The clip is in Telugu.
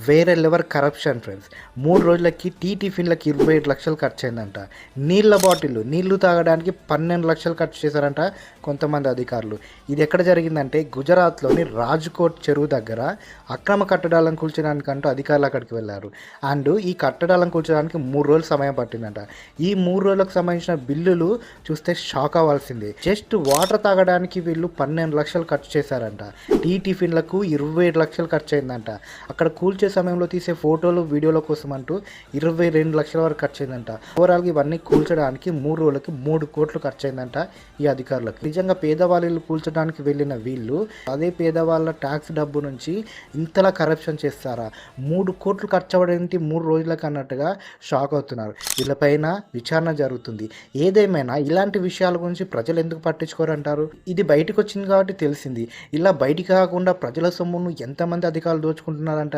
వేరే లెవెల్ కరప్షన్ ఫ్రెండ్స్. 3 రోజులకి టిఫిన్‌లకి 25 లక్షలు ఖర్చయిందంట. నీళ్ళ బాటిల్లు, నీళ్లు తాగడానికి 12 లక్షలు ఖర్చు చేశారంట కొంతమంది అధికారులు. ఇది ఎక్కడ జరిగిందంటే గుజరాత్‌లోని రాజ్‌కోట్ చెరువు దగ్గర అక్రమ కట్టడాలను కూల్చడానికంటూ అధికారులు అక్కడికి వెళ్లారు. ఈ కట్టడాలను కూల్చడానికి 3 రోజులు సమయం పట్టిందంట. ఈ 3 రోజులకు సంబంధించిన బిల్లులు చూస్తే షాక్ అవ్వాల్సిందే. జస్ట్ వాటర్ తాగడానికి వీళ్ళు 12 లక్షలు ఖర్చు చేశారంట. టిఫిన్‌లకు 25 లక్షలు ఖర్చయిందంట. అక్కడ కూల్చే సమయంలో తీసే ఫోటోలు, వీడియోల కోసం అంటూ 22 లక్షల వరకు ఖర్చయిందంట. ఓవరాల్‌గా ఇవన్నీ కూల్చడానికి 3 రోజులకి 3 కోట్లు ఖర్చయిందంట ఈ అధికారులకు. నిజంగా పేదవాళ్ళు ఇల్లు కూల్చడానికి వెళ్ళిన వీళ్ళు అదే పేదవాళ్ళ ట్యాక్స్ డబ్బు నుంచి ఇంతలా కరప్షన్ చేస్తారా? 3 కోట్లు ఖర్చు అవ్వడేంటి 3 రోజులకు అన్నట్టుగా షాక్ అవుతున్నారు. వీళ్ళపైన విచారణ జరుగుతుంది. ఏదేమైనా ఇలాంటి విషయాల గురించి ప్రజలు ఎందుకు పట్టించుకోరంటారు? ఇది బయటకు వచ్చింది కాబట్టి తెలిసింది. ఇలా బయటికి కాకుండా ప్రజల సొమ్మును ఎంతమంది అధికారులు దోచుకుంటున్నారంటారు?